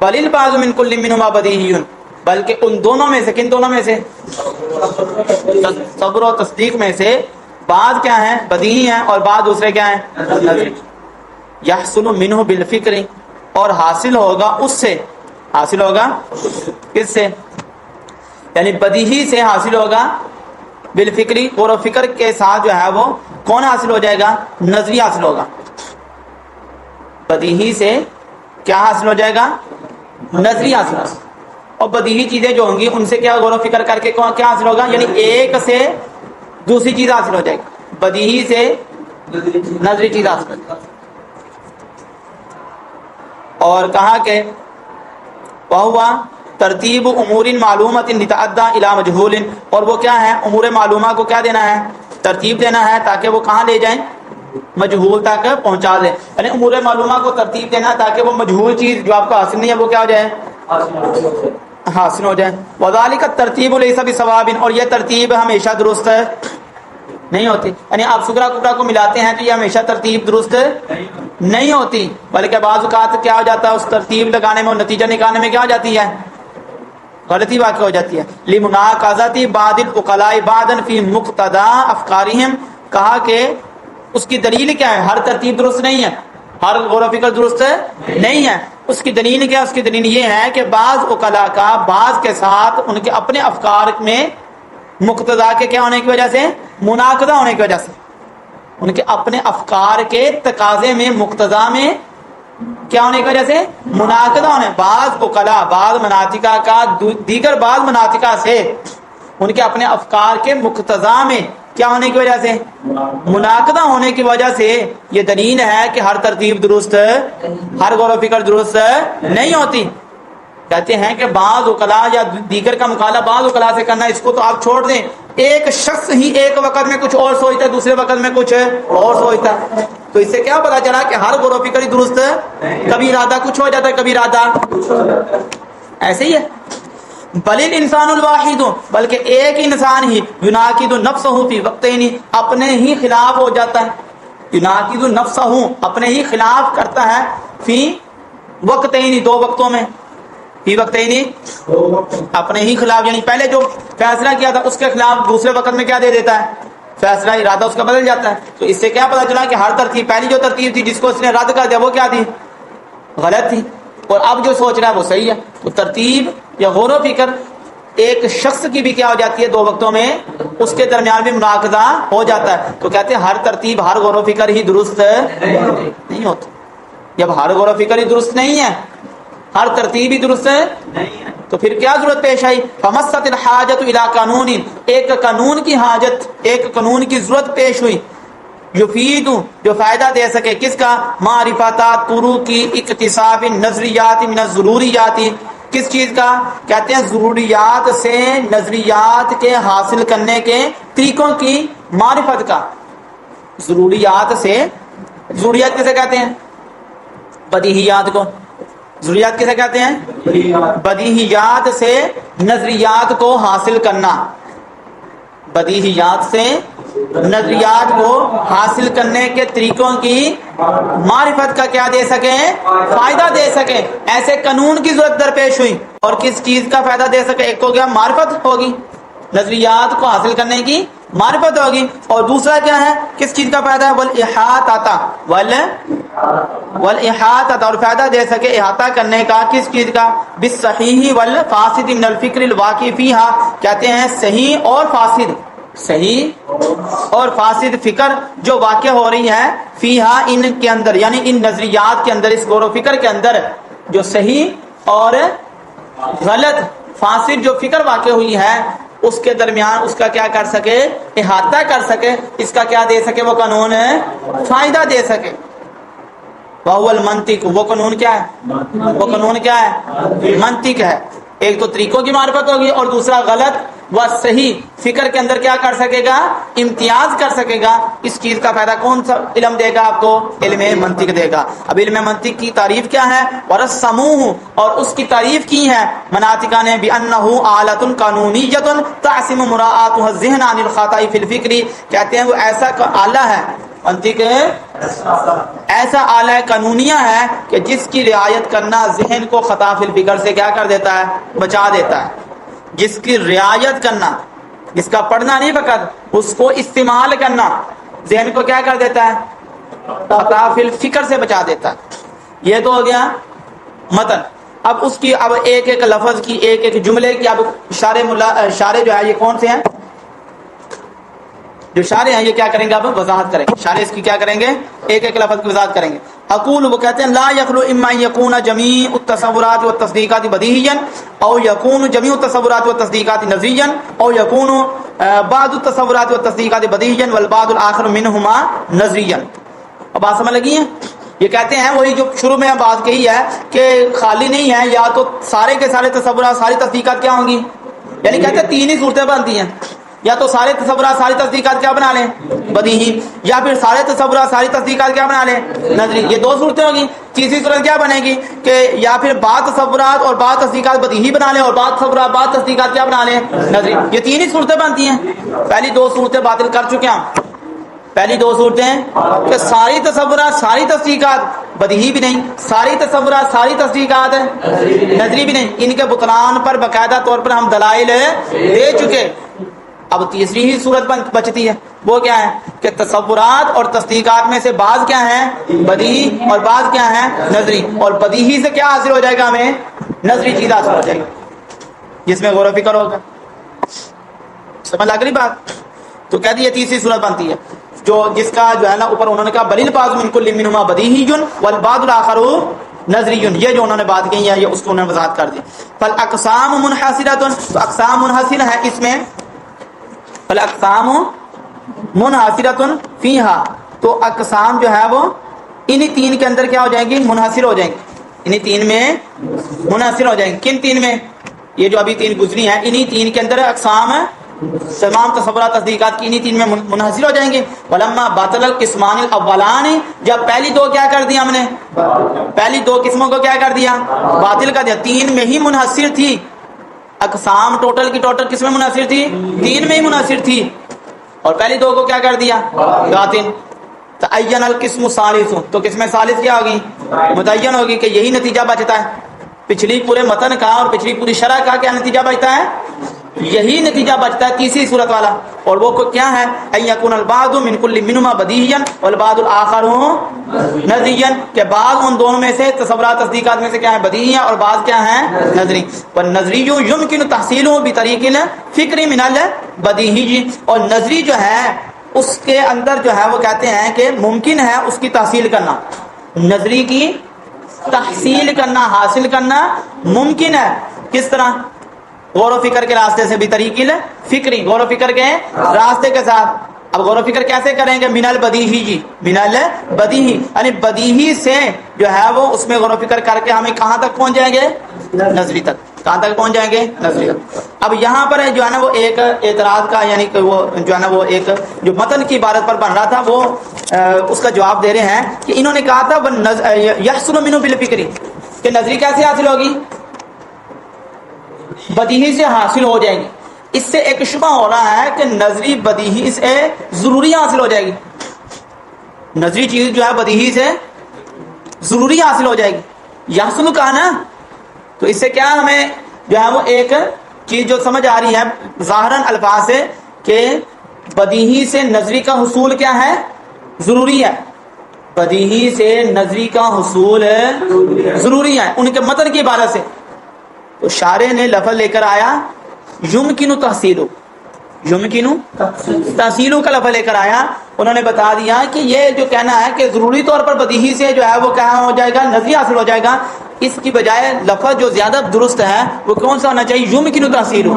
بل بعض من کل منہما بدیہی، بلکہ ان دونوں میں سے، کن دونوں میں سے؟ صبر و تصدیق میں سے بعض کیا ہیں؟ بدیہی ہیں، اور بعض دوسرے کیا ہیں؟ نظری۔ یحصل منہ بالفکر، اور حاصل ہوگا اس سے، حاصل ہوگا کس سے؟ یعنی بدیہی سے حاصل ہوگا، بالفکری، غور و فکر کے ساتھ جو ہے وہ کون حاصل ہو جائے گا؟ نظری حاصل ہوگا۔ بدیہی سے کیا حاصل ہو جائے گا؟ نظری حاصل ہوگا۔ اور بدیہی چیزیں جو ہوں گی ان سے کیا غور و فکر کر کے کیا حاصل ہوگا؟ یعنی ایک سے دوسری چیز حاصل ہو جائے گی، بدیہی سے نظری چیز حاصل ہو جائے گی۔ اور کہا کہ وہوا ترتیب امور معلومۃ لتعدی الی مجہول، اور وہ کیا ہے؟ امور معلومہ کو کیا دینا ہے؟ ترتیب دینا ہے، تاکہ وہ کہاں لے جائیں؟ مجہول تک پہنچا دیں۔ یعنی امور معلومہ کو ترتیب دینا ہے تاکہ وہ مجہول چیز جو آپ کو حاصل نہیں ہے وہ کیا ہو جائے؟ حاصل ہو جائے۔ وذالک الترتیب لیس بصواب، اور یہ ترتیب ہمیشہ درست نہیں ہوتی۔ یعنی آپ سغرا کبرا کو ملاتے ہیں تو یہ ہمیشہ ترتیب درست نہیں ہوتی، بلکہ بعض اوقات کیا ہو جاتا ہے؟ اس ترتیب لگانے میں اور نتیجہ نکالنے میں کیا ہو جاتی ہے؟ غلطی واقع ہو جاتی ہے۔ لمناقضۃ بعض العقلاء بعضا فی مقتضی افکارہم، کہا کہ اس کی دلیل کیا ہے؟ ہر ترتیب درست نہیں ہے، ہر غور و فکر درست نہیں ہے۔ اس کی دلیل کیا؟ اس کی دلیل یہ ہے کہ بعض عقلاء کا بعض کے ساتھ ان کے اپنے افکار میں مقتضا کے کیا ہونے کی وجہ سے؟ مناقضہ ہونے کی وجہ سے، ان کے اپنے افکار کے تقاضے میں، مقتضا میں کیا ہونے کی وجہ سے؟ مناقضہ ہونے۔ بعض عقلاء بعض مناطقہ کا دیگر بعض مناطقہ سے ان کے اپنے افکار کے مقتضا میں کیا ہونے کی وجہ سے؟ مناقضہ ہونے کی وجہ سے یہ دلیل ہے کہ ہر ترتیب درست، ہر غور و فکر درست نہیں ہوتی۔ کہتے ہیں کہ بعض عقلاء یا دیگر کا مقابلہ بعض عقلاء سے کرنا، اس کو تو آپ چھوڑ دیں۔ ایک شخص ہی ایک وقت میں کچھ اور سوچتا ہے، دوسرے وقت میں کچھ اور سوچتا ہے، تو اس سے کیا پتا چلا کہ ہر غور و فکر ہی درست ہے؟ کبھی ارادہ کچھ ہو جاتا ہے، کبھی ارادہ ایسے ہی ہے۔ بل الانسان الواحد، بلکہ ایک انسان ہی یناقض نفسہ فی وقتین، اپنے ہی خلاف ہو جاتا ہے۔ یناقض نفسہ، اپنے ہی خلاف کرتا ہے، فی وقتین، دو وقتوں میں، فی وقتین، اپنے ہی خلاف، یعنی پہلے جو فیصلہ کیا تھا اس کے خلاف دوسرے وقت میں کیا دے دیتا ہے؟ فیصلہ، ارادہ اس کا بدل جاتا ہے۔ تو اس سے کیا پتا چلا کہ ہر ترتیب، پہلی جو ترتیب تھی جس کو اس نے رد کر دیا وہ کیا تھی؟ غلط تھی، اور اب جو سوچ رہا ہے وہ صحیح ہے۔ تو ترتیب یا غور و فکر ایک شخص کی بھی کیا ہو جاتی ہے؟ دو وقتوں میں اس کے درمیان بھی مناقضہ ہو جاتا ہے۔ تو کہتے ہیں ہر ترتیب، ہر غور و فکر ہی درست نہیں ہوتی۔ جب ہر غور و فکر ہی درست نہیں ہے، ہر ترتیب ہی درست نہیں ہے، تو پھر کیا ضرورت پیش آئی؟ فمست الحاجت الی قانون، ایک قانون کی حاجت، ایک قانون کی ضرورت پیش ہوئی، یفید، جو فائدہ دے سکے، کس کا؟ معرفت طرق اکتساب نظریات من الضروریات، کس چیز کا؟ کہتے ہیں ضروریات سے نظریات کے حاصل کرنے کے طریقوں کی معرفت کا۔ ضروریات سے، ضروریات کسے کہتے ہیں؟ بدیہیات کو۔ ضروریات کسے کہتے ہیں؟ بدیہیات سے نظریات کو حاصل کرنا، بدیہیات سے نظریات کو حاصل کرنے کے طریقوں کی معرفت کا کیا دے سکیں؟ فائدہ دے سکیں۔ ایسے قانون کی ضرورت درپیش ہوئی، اور کس چیز کا فائدہ دے سکے؟ ایک کو کیا؟ معرفت ہوگی، نظریات کو حاصل کرنے کی معرفت ہوگی، اور دوسرا کیا ہے؟ کس چیز کا فائدہ ہے؟ والاحاطہ، والاحاطہ، اور فائدہ دے سکے احاطہ کرنے کا، کس چیز کا؟ بالصحیح والفاسد من الفکر الواقع فیہا، کہتے ہیں صحیح اور فاسد، صحیح اور فاسد فکر جو واقع ہو رہی ہے، فیہا، ان کے اندر، یعنی ان نظریات کے اندر، اس غور و فکر کے اندر، جو صحیح اور غلط فاسد جو فکر واقع ہوئی ہے اس کے درمیان اس کا کیا کر سکے؟ احاطہ کر سکے، اس کا کیا دے سکے؟ وہ قانون فائدہ دے سکے۔ وَهُوَ الْمَنْطِقُ، وہ قانون کیا ہے؟ وہ قانون کیا ہے؟ منطق ہے۔ ایک تو طریقوں کی معرفت ہوگی، اور دوسرا غلط و صحیح فکر کے اندر کیا کر سکے گا؟ امتیاز کر سکے گا۔ اس چیز کا فائدہ کون سا علم دے گا آپ کو؟ علم منطق دے گا۔ اب علم منطق کی تعریف کیا ہے؟ وَرَسَّمُوهُ، اور اس کی تعریف کی ہے مناطقہ نے، بِأَنَّهُ آلَةٌ قانونیۃ تَعْصِمُ مُرَاعَاتُهَا الذِّهْنَ عَنِ الْخَطَأِ فِي الْفِكْرِ، کہتے ہیں وہ ایسا آلہ ہے، منطق ایسا آلہ قانونیہ ہے کہ جس کی رعایت کرنا ذہن کو خطا فی الفکر سے کیا کر دیتا ہے؟ بچا دیتا ہے. جس کی رعایت کرنا، جس کا پڑھنا نہیں فقط، اس کو استعمال کرنا ذہن کو کیا کر دیتا ہے؟ خطا فی الفکر سے بچا دیتا ہے. یہ تو ہو گیا متن. اب اس کی اب ایک ایک لفظ کی، ایک ایک جملے کی اب شارح جو ہے یہ کون سے ہیں؟ جو شارح ہیں یہ کیا کریں گے؟ اب وضاحت کریں گے. شارح اس کی کیا کریں گے؟ ایک ایک لفظ کی وضاحت کریں گے. اقول، وہ کہتے ہیں لا یخلو اما یکون جمیع التصورات والتصدیقات بدیہیا او یکون جمیع التصورات والتصدیقات نظریا او یکون بعض التصورات والتصدیقات بدیہیا والبعض الاخر منہما نظریا. اب بات سمجھ لگی ہے؟ یہ کہتے ہیں وہی جو شروع میں بات کہی ہے کہ خالی نہیں ہے، یا تو سارے کے سارے تصورات ساری تصدیقات کیا ہوں گی، یعنی کہتے ہیں تین ہی صورتیں بنتی ہیں، یا تو سارے تصورات ساری تصدیقات کیا بنا لیں؟ بدیہی، یا پھر سارے تصورات ساری تصدیقات کیا بنا لیں؟ نظری. یہ دو صورتیں ہوگی. تیسری صورت کیا بنے گی کہ یا پھر بعض تصورات اور بعض تصدیقات بدیہی بنا لیں اور بعض تصورات بعض تصدیقات کیا بنا لیں؟ نظری. یہ تین ہی صورتیں بنتی ہیں. پہلی دو صورتیں باطل کر چکے ہیں. پہلی دو صورتیں کہ ساری تصورات ساری تصدیقات بدیہی بھی نہیں، ساری تصورات ساری تصدیقات نظری بھی نہیں. ان کے بطلان پر باقاعدہ طور پر ہم دلائل دے چکے. اب تیسری ہی صورت بچتی ہے، وہ کیا ہے کہ تصورات اور تصدیقات میں سے بعض کیا ہیں؟ بدیہی، اور بعض کیا ہیں؟ نظری. اور بدیہی سے کیا حاصل ہو جائے گا؟ ہمیں نظری چیز حاصل ہو جائے گی جس میں غور و فکر ہوگا. سمجھ لگ رہی بات؟ تو کہہ دی یہ تیسری صورت بنتی ہے، جو جس کا جو ہے نا اوپر انہوں نے کہا بل البعض من کل منہما بدیہی والبعض الاخر نظری. یہ جو انہوں نے بات کہی ہے یہ اس کو انہوں نے وضاحت کر دی. فالاقسام منحصرۃ، تو اقسام منحصر ہے اس میں. فالاقسام منحصرۃ فیہا، تو اقسام جو ہے وہ انہی تین کے اندر کیا ہو جائیں گی؟ منحصر ہو جائیں گی. انہی تین میں منحصر ہو جائیں گے. کن تین میں؟ یہ جو ابھی تین گزری ہیں انہی تین کے اندر اقسام تمام تصورات تصدیقات کی انہی تین میں منحصر ہو جائیں گے. ولما باطل القسمان الاولان، جب پہلی دو کیا کر دیا ہم نے؟ پہلی دو قسموں کو کیا کر دیا؟ باطل کر دیا. تین میں ہی منحصر تھی اقسام، ٹوٹل کی ٹوٹل کس میں منحصر تھی؟ تین میں ہی منحصر تھی. اور پہلی دو کو کیا کر دیا؟ باطل. تعین القسم الثالث، تو قسم ثالث کیا ہوگی؟ متعین ہوگی کہ یہی نتیجہ بچتا ہے. پچھلی پورے متن کا اور پچھلی پوری شرح کا کیا نتیجہ بچتا ہے؟ یہی نتیجہ بچتا ہے تیسری صورت والا. اور وہ کیا ہے؟ ان یکون البعض من کل منہما بدیہیا والبعض الاخر نظریا، کہ بعض ان دونوں میں سے تصورات تصدیقات میں سے کیا ہے؟ بدیہی اور بعض کیا ہیں؟ نظری. والنظری یمکن تحصیلہ بطریق الفکر من البدیہی، اور نظری جو ہے اس کے اندر جو ہے وہ کہتے ہیں کہ ممکن ہے اس کی تحصیل کرنا. نظری کی تحصیل کرنا، حاصل کرنا ممکن ہے. کس طرح؟ غور و فکر کے راستے سے، بھی طریق فکری، غور و فکر کے راستے کے ساتھ. اب غور و فکر کیسے کریں گے؟ من البدیہی جی، من البدیہی، یعنی بدیہی سے جو ہے وہ اس میں غور و فکر کر کے ہمیں کہاں تک پہنچ جائیں گے؟ نظری تک. کہاں تک پہنچ جائیں گے؟ نظری تک. اب یہاں پر جو ہے نا وہ ایک اعتراض کا، یعنی کہ وہ جو ہے نا وہ ایک جو متن کی عبارت پر بن رہا تھا وہ اس کا جواب دے رہے ہیں کہ انہوں نے کہا تھا یحصل منہ بالفکری، کہ نظری کیسے حاصل ہوگی؟ بدیہی سے حاصل ہو جائے گی. اس سے ایک شبہ ہو رہا ہے کہ نظری بدیہی سے ضروری حاصل ہو جائے گی. نظری چیز جو ہے بدیہی سے ضروری حاصل ہو جائے گی. یحصل کہا نا، تو اس سے کیا ہمیں جو ہے وہ ایک چیز جو سمجھ آ رہی ہے ظاہراً الفاظ سے کہ بدیہی سے نظری کا حصول کیا ہے؟ ضروری ہے. بدیہی سے نظری کا حصول ضروری ہے ان کے متن کی عبارت سے. تو شارح نے لفظ لے کر آیا یمکن تحصیل، یمکن تحصیل کا لفظ لے کر آیا. انہوں نے بتا دیا کہ یہ جو کہنا ہے کہ ضروری طور پر بدیہی سے جو ہے وہ کیا ہو جائے گا؟ نظری حاصل ہو جائے گا. اس کی بجائے لفظ جو زیادہ درست ہے وہ کون سا ہونا چاہیے؟ یمکن تحصیل.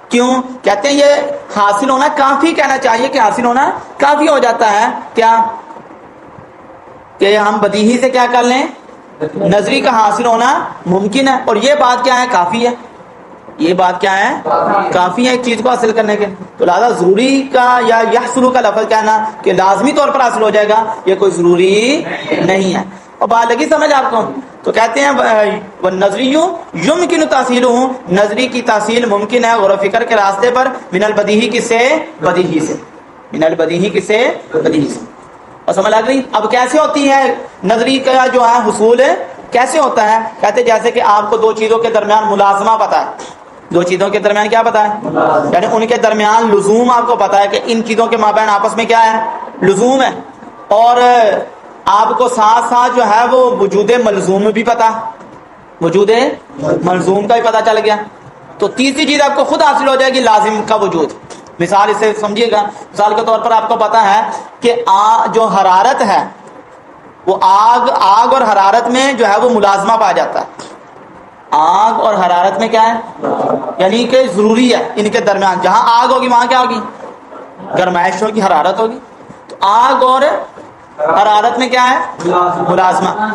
کیوں کہتے ہیں یہ حاصل ہونا کافی، کہنا چاہیے کہ حاصل ہونا کافی ہو جاتا ہے. کیا کہ ہم بدیہی سے کیا کر لیں؟ نظری کا حاصل ہونا ممکن ہے. اور یہ بات کیا ہے؟ کافی ہے. یہ بات کیا ہے؟ کافی ہے ایک چیز کو حاصل کرنے کے. تو لہذا ضروری کا یا یحصل کا لفظ کہنا کہ لازمی طور پر حاصل ہو جائے گا، یہ کوئی ضروری نہیں ہے. اور بات لگی سمجھ آپ کو؟ تو کہتے ہیں والنظری یمکن تحصیلہ، نظری کی تحصیل ممکن ہے غور و فکر کے راستے پر. من البدیہی کس سے؟ بدیہی سے. من البدیہی کس سے؟ بدیہی سے. اور سمجھ لگ رہی؟ اب کیسے ہوتی ہے نظری کا جو ہے حصول کیسے ہوتا ہے؟ کہتے جیسے کہ آپ کو دو چیزوں کے درمیان ملازمہ پتا ہے، دو چیزوں کے درمیان کیا پتا ہے، یعنی ان کے درمیان لزوم آپ کو پتا ہے کہ ان چیزوں کے مابین آپس میں کیا ہے، لزوم ہے، اور آپ کو ساتھ ساتھ جو ہے وہ وجود ملزوم بھی پتا، وجود ملزوم کا بھی پتا چل گیا، تو تیسری چیز آپ کو خود حاصل ہو جائے گی، لازم کا وجود۔ مثال اسے سمجھیے گا، مثال کے طور پر آپ کو پتا ہے کہ جو حرارت ہے وہ آگ اور حرارت میں جو ہے وہ ملازمہ پا جاتا ہے، آگ اور حرارت میں کیا ہے، یعنی کہ ضروری ہے ان کے درمیان، جہاں آگ ہوگی وہاں کیا ہوگی، گرمائش ہوگی، حرارت ہوگی، تو آگ اور حرارت میں کیا ہے، ملازمہ۔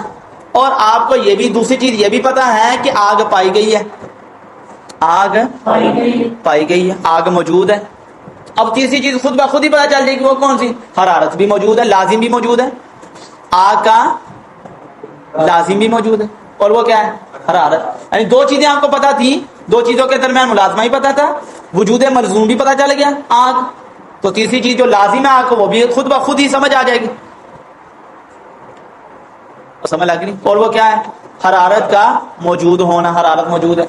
اور آپ کو یہ بھی دوسری چیز یہ بھی پتا ہے کہ آگ پائی گئی ہے، آگ پائی گئی ہے، آگ موجود ہے۔ اب تیسری چیز خود بخود ہی پتا چل جائے گی، وہ کون سی، حرارت بھی موجود ہے، لازم بھی موجود ہے، آگ کا لازم بھی موجود ہے، اور وہ کیا ہے، حرارت۔ یعنی دو چیزیں آپ کو پتا تھی، دو چیزوں کے درمیان ملازمہ ہی پتا تھا، وجود ملزوم بھی پتا چل گیا، آگ، تو تیسری چیز جو لازم ہے آگ کو وہ بھی خود بخود ہی سمجھ آ جائے گی، سمجھ لگ رہی؟ اور وہ کیا ہے، حرارت کا موجود ہونا، حرارت موجود ہے۔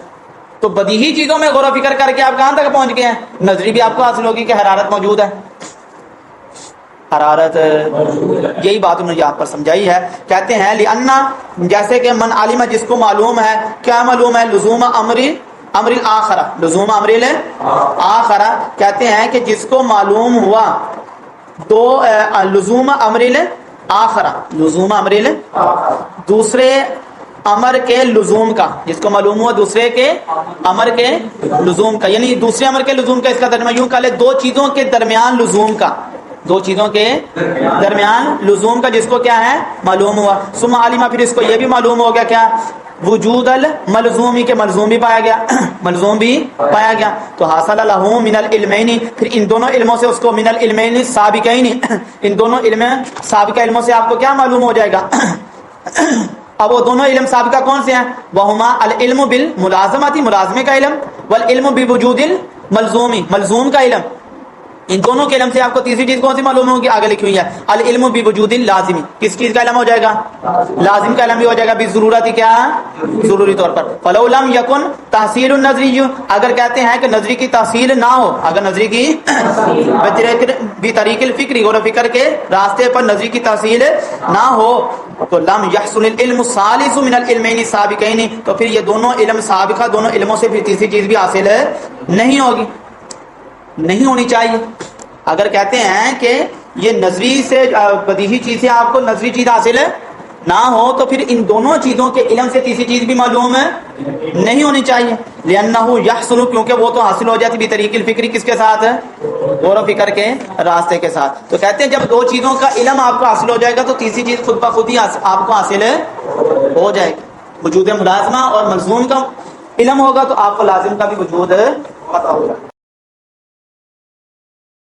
تو بدیہی چیزوں میں غور و فکر کر کے آپ کہاں تک پہنچ گئے ہیں، نظری بھی آپ کو حاصل ہوگی کہ حرارت موجود ہے، حرارت، یہی بات انہوں نے یہاں پر سمجھائی ہے۔ کہتے ہیں لِأَنَّ، جیسے کہ من عالم، جس کو معلوم ہے، کیا معلوم ہے، لزوم امر الآخرہ، لزوم امر الآخرہ، کہتے ہیں کہ جس کو معلوم ہوا دو لزوم امر الآخرہ، لزوم امر دوسرے امر کے لزوم کا، جس کو معلوم ہوا دوسرے کے امر کے لزوم کا، یعنی دوسرے امر کے لزوم کا، اس کا ترجمہ یوں کہہ لے، دو چیزوں کے درمیان لزوم کا، دو چیزوں کے درمیان لزوم کا جس کو کیا ہے، معلوم ہوا۔ ثم علم، پھر اس کو یہ بھی معلوم ہو گیا کیا، وجود الملزومی، کے ملزوم بھی پایا گیا، ملزوم بھی پایا گیا، تو حاصل لہ من العلمین، پھر ان دونوں علموں سے اس کو، من العلمین سابقین، ان دونوں علم سابقہ علموں سے آپ کو کیا معلوم ہو جائے گا۔ اب وہ دونوں علم سابقہ کون سے ہیں، وہما العلم بالملازمۃ، ملازمے کا علم، والعلم بوجود الملزومی، ملزوم کا علم، ان دونوں کے علم سے آپ کو تیسری چیز کون سی معلوم ہوگی، آگے لکھی ہوئی ہے، العلم بوجود اللازمی، کس چیز کا علم ہو جائے گا، لازم کا علم بھی ہو جائے گا، بضرورت ہی، کیا ضروری طور پر۔ فلو لم یکن تحصیل النظری، اگر کہتے ہیں کہ نظری کی تحصیل نہ ہو، اگر نظری کی بطریق الفکری، غور و فکر کے راستے پر نظری کی تحصیل نہ ہو، تو لم یحصل العلم الثالث من العلمین السابقین، تو پھر یہ دونوں علم سابقہ، دونوں علموں سے پھر تیسری چیز بھی حاصل نہیں ہوگی، نہیں ہونی چاہیے۔ اگر کہتے ہیں کہ یہ نظری سے بدیہی چیز سے آپ کو نظری چیز حاصل نہ ہو، تو پھر ان دونوں چیزوں کے علم سے تیسری چیز بھی معلوم نہیں ہونی چاہیے، لأنہ یحصل، کیونکہ وہ تو حاصل ہو جاتی بطریق الفکری، کس کے ساتھ، غور و فکر کے راستے کے ساتھ۔ تو کہتے ہیں جب دو چیزوں کا علم آپ کو حاصل ہو جائے گا تو تیسری چیز خود بخود ہی آپ کو حاصل ہو جائے گی، وجود ملازمہ اور ملزوم کا علم ہوگا تو آپ کو لازم کا بھی وجود پتہ ہوگا۔